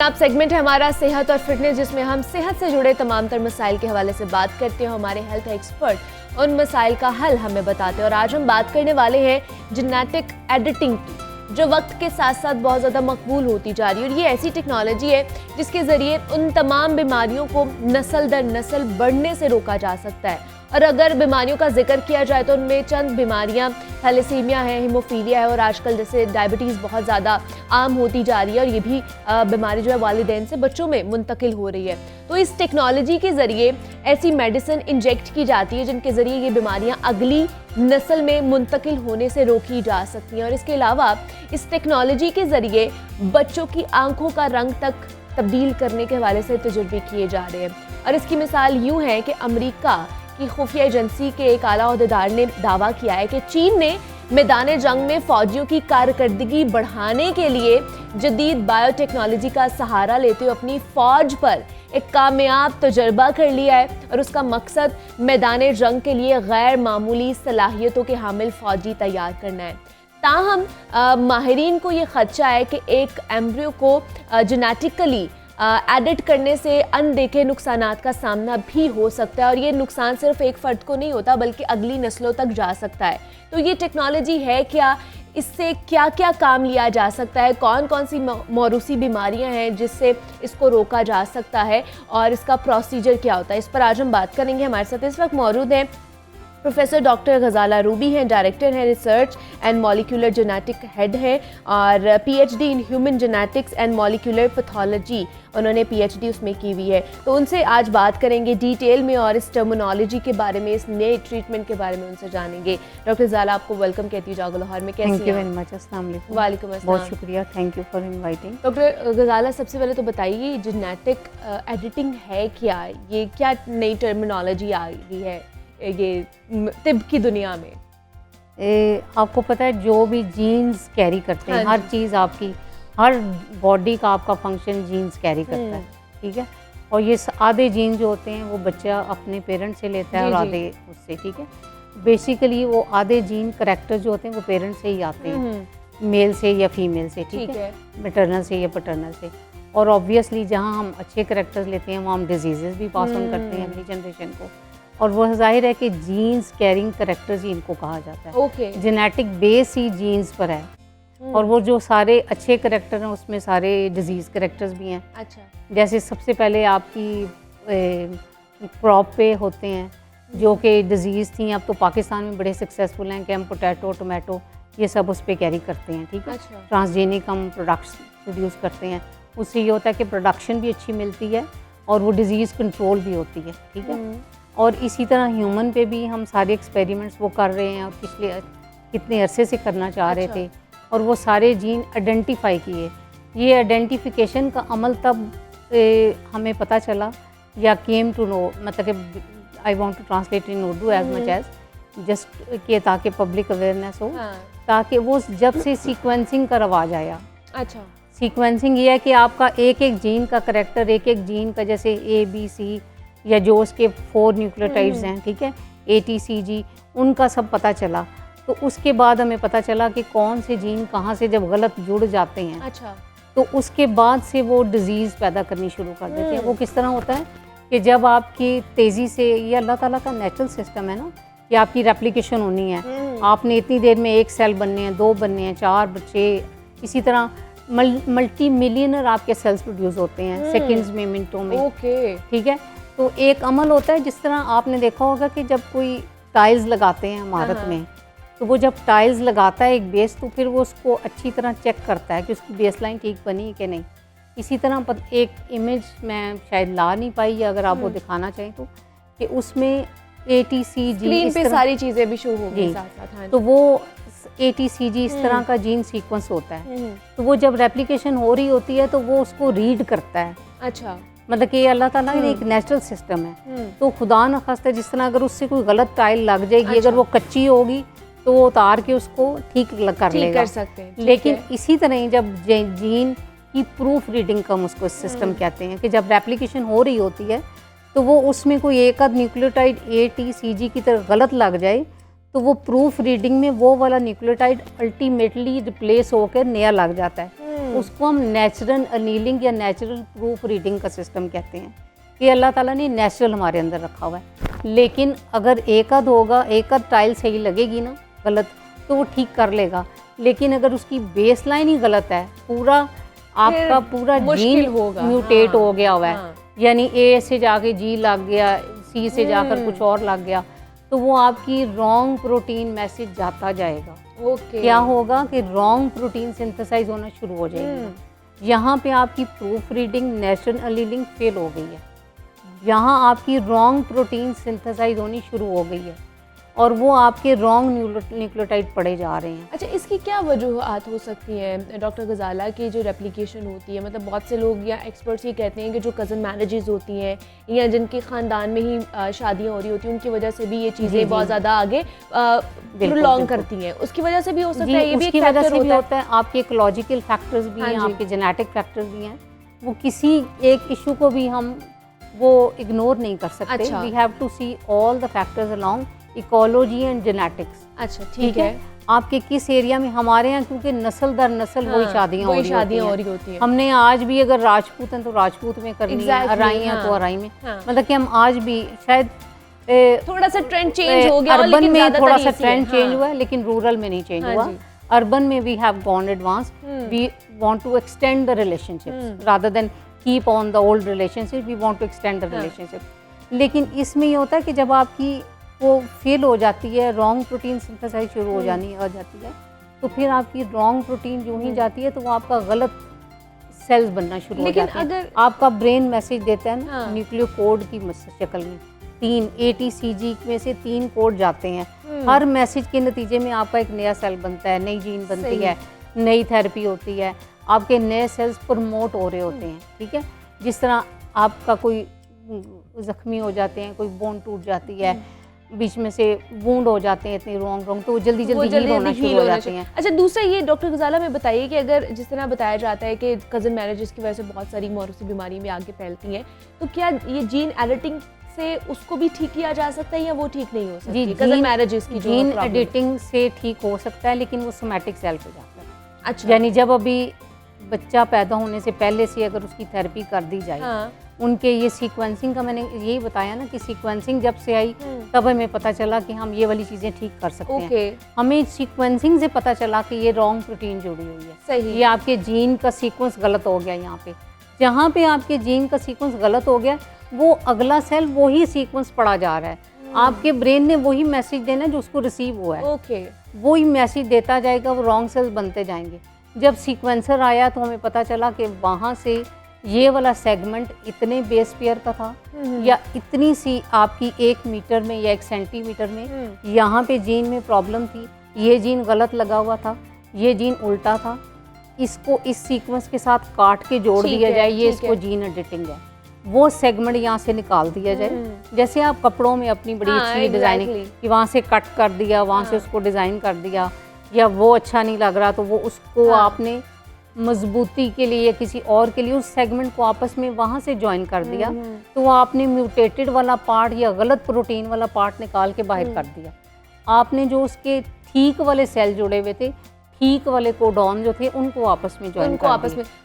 आप सेगमेंट है हमारा सेहत और फिटनेस, जिसमें हम सेहत से जुड़े तमाम तर मसाइल के हवाले से बात करते हैं। हमारे हेल्थ एक्सपर्ट उन मसाइल का हल हमें बताते हैं। और आज हम बात करने वाले हैं जेनेटिक एडिटिंग की, जो वक्त के साथ साथ बहुत ज़्यादा मकबूल होती जा रही है। और ये ऐसी टेक्नोलॉजी है जिसके ज़रिए उन तमाम बीमारियों को नस्ल दर नस्ल बढ़ने से रोका जा सकता है। और अगर बीमारियों का जिक्र किया जाए तो उनमें चंद बीमारियां थैलेसीमिया है, हीमोफीलिया है, और आजकल जैसे डायबिटीज़ बहुत ज़्यादा आम होती जा रही है। और ये भी बीमारी जो है वालिदैन से बच्चों में मुंतकिल हो रही है। तो इस टेक्नोलॉजी के ज़रिए ऐसी मेडिसिन इंजेक्ट की जाती है जिनके ज़रिए ये बीमारियां अगली नस्ल में मुंतकिल होने से रोकी जा सकती हैं। और इसके अलावा इस टेक्नोलॉजी के ज़रिए बच्चों की आंखों का रंग तक तब्दील करने के हवाले से तजुर्बे किए जा रहे हैं। और इसकी मिसाल यूँ है कि अमरीका की खुफिया एजेंसी के एक आला ओहदेदार ने दावा किया है कि चीन ने मैदान जंग में फौजियों की कारकर्दगी बढ़ाने के लिए जदीद बायोटेक्नोलॉजी का सहारा लेते हुए अपनी फौज पर एक कामयाब तजर्बा कर लिया है। और उसका मकसद मैदान जंग के लिए गैर मामूली सलाहियतों के हामिल फौजी तैयार करना है। ताहम माहिरीन को ये खदशा है कि एक एम्ब्रियो को जेनेटिकली एडिट करने से अनदेखे नुकसानात का सामना भी हो सकता है। और ये नुकसान सिर्फ एक फ़र्द को नहीं होता बल्कि अगली नस्लों तक जा सकता है। तो ये टेक्नोलॉजी है क्या, इससे क्या क्या काम लिया जा सकता है, कौन कौन सी मौरूसी बीमारियां हैं जिससे इसको रोका जा सकता है, और इसका प्रोसीजर क्या होता है, इस पर आज हम बात करेंगे। हमारे साथ इस वक्त मौजूद हैं प्रोफेसर डॉक्टर गजाला रूबी हैं, डायरेक्टर हैं research and molecular genetic head हैं, और PhD in human genetics and molecular pathology उन्होंने पीएचडी उसमें की हुई है। तो उनसे आज बात करेंगे डिटेल में और इस टर्मिनोलॉजी के बारे में, इस नए ट्रीटमेंट के बारे में उनसे जानेंगे। डॉक्टर गजाला, आपको वेलकम कहती हूँ जागो लाहौर में। कैसी हैं? Thank you very much. अस्सलाम वालेकुम। वालेकुम अस्सलाम। बहुत शुक्रिया, thank you for inviting. Doctor Ghazala, सबसे पहले तो बताइए जेनेटिक एडिटिंग है क्या, ये क्या नई टर्मिनोलॉजी आ गई है ये तिब की दुनिया में? आपको पता है जो भी जीन्स कैरी करते हैं, हर चीज़ आपकी, हर बॉडी का आपका फंक्शन जीन्स कैरी करता है, ठीक है। और ये आधे जीन जो होते हैं वो बच्चा अपने पेरेंट्स से लेता है और आधे उससे, ठीक है। बेसिकली वो आधे जीन करैक्टर जो होते हैं वो पेरेंट्स से ही आते हैं, मेल से या फीमेल से, ठीक है, मैटरनल से या पैटर्नल से। और ऑब्वियसली जहाँ हम अच्छे करैक्टर्स लेते हैं वहाँ हम डिजीज़ भी पास ऑन करते हैं अगली जनरेशन को। और वो जाहिर है कि जीन्स कैरिंग करैक्टर्स ही इनको कहा जाता है। जेनेटिक बेस ही जीन्स पर है। और वो जो सारे अच्छे करैक्टर हैं उसमें सारे डिजीज़ करैक्टर्स भी हैं। अच्छा। जैसे सबसे पहले आपकी क्रॉप पे होते हैं जो कि डिजीज़ थी, अब तो पाकिस्तान में बड़े सक्सेसफुल हैं कि हम पोटैटो, टोमेटो ये सब उस पर कैरी करते हैं, ठीक है। अच्छा। ट्रांसजेनिक हम प्रोडक्ट्स प्रोड्यूस करते हैं, उससे ये होता है कि प्रोडक्शन भी अच्छी मिलती है और वो डिज़ीज़ कंट्रोल भी होती है, ठीक है। और इसी तरह ह्यूमन पे भी हम सारे एक्सपेरिमेंट्स वो कर रहे हैं और पिछले कितने अरसे से करना चाह रहे थे, और वो सारे जीन आइडेंटिफाई किए। ये आइडेंटिफिकेशन का अमल तब हमें पता चला या केम टू नो, मतलब कि I want to translate in Urdu as much as just कि ताकि पब्लिक अवेयरनेस हो, ताकि वो जब से सीक्वेंसिंग का रवाज आया। अच्छा। सीक्वेंसिंग ये है कि आपका एक एक जीन का करैक्टर, एक एक जीन का जैसे ABC या जो उसके 4 न्यूक्लियोटाइड्स हैं, ठीक है, ATCG, उनका सब पता चला। तो उसके बाद हमें पता चला कि कौन से जीन कहाँ से जब गलत जुड़ जाते हैं, अच्छा, तो उसके बाद से वो डिज़ीज़ पैदा करनी शुरू कर देते हैं। वो किस तरह होता है कि जब आपकी तेज़ी से, ये अल्लाह ताला का नेचुरल सिस्टम है ना, कि आपकी रेप्लिकेशन होनी है, आपने इतनी देर में 1 सेल बनने हैं, 2 बनने हैं, 4 बच्चे, इसी तरह मल्टी मिलियनर आपके सेल्स प्रोड्यूस होते हैं सेकेंड्स में, मिनटों में, ठीक है। तो एक अमल होता है, जिस तरह आपने देखा होगा कि जब कोई टाइल्स लगाते हैं इमारत में, तो वो जब टाइल्स लगाता है एक बेस, तो फिर वो उसको अच्छी तरह चेक करता है कि उसकी बेस लाइन ठीक बनी कि नहीं। इसी तरह एक इमेज मैं शायद ला नहीं पाई, अगर आप वो दिखाना चाहें तो, कि उसमें ATCG स्क्रीन पे सारी चीज़ें भी शो होंगी साथ-साथ। तो वो ATCG इस तरह का जीन सीक्वेंस होता है। तो वो जब रेप्लिकेशन हो रही होती है तो वो उसको रीड करता है। अच्छा। मतलब कि अल्लाह ताला का एक नेचुरल सिस्टम है। तो खुदा न खास्ता जिस तरह अगर उससे कोई गलत टाइल लग जाएगी, अगर वो कच्ची होगी तो वो उतार के उसको ठीक कर लेगा, कर सकते हैं। लेकिन इसी तरह ही जब जीन की प्रूफ रीडिंग का उसको सिस्टम कहते हैं, कि जब रेप्लिकेशन हो रही होती है तो वो उसमें कोई एक आध न्यूक्लियोटाइड ATCG की तरह गलत लग जाए, तो वो प्रूफ रीडिंग में वो वाला न्यूक्लियोटाइड अल्टीमेटली रिप्लेस होकर नया लग जाता है। उसको हम नेचुरल अनीलिंग या नेचुरल प्रूफ रीडिंग का सिस्टम कहते हैं कि अल्लाह ताला ने नेचुरल हमारे अंदर रखा हुआ है। लेकिन अगर एक आध होगा, एक आध टाइल सही लगेगी ना गलत, तो वो ठीक कर लेगा। लेकिन अगर उसकी बेस लाइन ही गलत है, पूरा आपका पूरा जीन होगा, म्यूटेट हाँ, हो गया हुआ है, हाँ। यानी ए से जाके जी लग गया, सी से जाकर कुछ और लग गया, तो वो आपकी रॉन्ग प्रोटीन मैसेज जाता जाएगा। ओके। क्या होगा कि रॉन्ग प्रोटीन सिंथेसाइज होना शुरू हो जाएगी। यहाँ पे आपकी प्रूफ रीडिंग नेचुरल अलीलिंग फेल हो गई है, यहाँ आपकी रॉन्ग प्रोटीन सिंथेसाइज होनी शुरू हो गई है और वो आपके रॉन्ग न्यूक्लियोटाइड पड़े जा रहे हैं। अच्छा, इसकी क्या वजूहत हो सकती हैं डॉक्टर गजाला की जो रेप्लिकेशन होती है? मतलब बहुत से लोग या एक्सपर्ट्स ये कहते हैं कि जो कज़न मैरिजेस होती हैं या जिनके ख़ानदान में ही शादियाँ हो रही होती हैं, उनकी वजह से भी ये चीज़ें बहुत ज़्यादा आगे प्रोलॉन्ग करती हैं, उसकी वजह से भी हो सकता है, ये भी एक फैक्टर होता है। आपके इकोलॉजिकल फैक्टर्स भी हैं, आपके जेनेटिक फैक्टर्स भी हैं, वो किसी एक इशू को भी हम वो इग्नोर नहीं कर सकते। अच्छा। We have to see all the factors along ecology and genetics. अच्छा, ठीक है। आपके किस एरिया में, हमारे यहाँ क्योंकि नस्ल दर नस्ल वही शादियाँ हो रही होती हैं। हमने आज भी अगर राजपूत हैं तो राजपूत में करनी है, अराई हैं तो अराई में, मतलब कि हम आज भी शायद थोड़ा सा ट्रेंड चेंज हो गया, अर्बन में थोड़ा सा ट्रेंड चेंज हुआ है, लेकिन रूरल में नहीं चेंज हुआ। अर्बन में we have gone advance, we want to extend the relationships rather than keep on the old relationship, we want to extend the relationship. लेकिन इसमें ये होता है कि जब आपकी वो फेल हो जाती है, रॉन्ग प्रोटीन सिंथेसाइज शुरू हो जाती है, तो फिर आपकी रॉन्ग प्रोटीन जो ही जाती है तो वो आपका गलत सेल्स बनना शुरू हो जाते हैं। अगर आपका ब्रेन मैसेज देता है ना न्यूक्लियो कोड की शक्ल में, 3 ATCG में से 3 कोड जाते हैं। हर मैसेज के नतीजे में आपका एक नया सेल बनता है, नई जीन बनती है, नई थेरेपी होती है, आपके नए सेल्स प्रमोट हो रहे होते हैं। ठीक है, जिस तरह आपका कोई जख्मी हो जाते हैं, कोई बोन टूट जाती है, बीच में से वूंड हो जाते हैं इतने रॉन्ग, तो जल्दी हील होना शुरू हो जाते हैं। अच्छा, दूसरा ये डॉक्टर गजाला में बताइए कि अगर जिस तरह बताया जाता है कि कज़न मैरिजेस की वजह से बहुत सारी मौरूसी बीमारी में आगे फैलती हैं, तो क्या ये जीन एडिटिंग से उसको भी ठीक किया जा सकता है या वो ठीक नहीं हो सकती? कज़न मैरिजेस की जीन एडिटिंग से ठीक हो सकता है, लेकिन वो सोमैटिक सेल पे जाता है। अच्छा, यानी जब अभी बच्चा पैदा होने से पहले से अगर उसकी थेरेपी कर दी जाए, उनके ये सीक्वेंसिंग का मैंने यही बताया ना कि सीक्वेंसिंग जब से आई तब हमें पता चला कि हम ये वाली चीज़ें ठीक कर सकते हैं। हमें सीक्वेंसिंग से पता चला कि ये रॉन्ग प्रोटीन जुड़ी हुई है, सही, ये आपके जीन का सीक्वेंस गलत हो गया। यहाँ पे जहाँ पे आपके जीन का सीक्वेंस गलत हो गया, वो अगला सेल वही सीक्वेंस पढ़ा जा रहा है। आपके ब्रेन ने वही मैसेज देना जो उसको रिसीव हुआ है, वही मैसेज देता जाएगा, वो रॉन्ग सेल्स बनते जाएंगे। जब सीक्वेंसर आया तो हमें पता चला कि वहाँ से ये वाला सेगमेंट इतने बेस पेयर का था या इतनी सी आपकी 1 मीटर में या 1 सेंटीमीटर में, यहाँ पे जीन में प्रॉब्लम थी, ये जीन गलत लगा हुआ था, ये जीन उल्टा था, इसको इस सीक्वेंस के साथ काट के जोड़ दिया जाए, ये इसको जीन एडिटिंग है, वो सेगमेंट यहाँ से निकाल दिया जाए। जैसे आप कपड़ों में अपनी बड़ी अच्छी डिज़ाइनिंग कि वहाँ से कट कर दिया, वहाँ से उसको डिज़ाइन कर दिया, या वो अच्छा नहीं लग रहा तो वो उसको आपने मजबूती के लिए या किसी और के लिए उस सेगमेंट को आपस में वहाँ से ज्वाइन कर दिया, तो वो आपने म्यूटेटेड वाला पार्ट या गलत प्रोटीन वाला पार्ट निकाल के बाहर कर दिया। आपने जो उसके ठीक वाले सेल जुड़े हुए थे, ठीक वाले कोडॉन जो थे, उनको आपस में ज्वाइन कर दिया।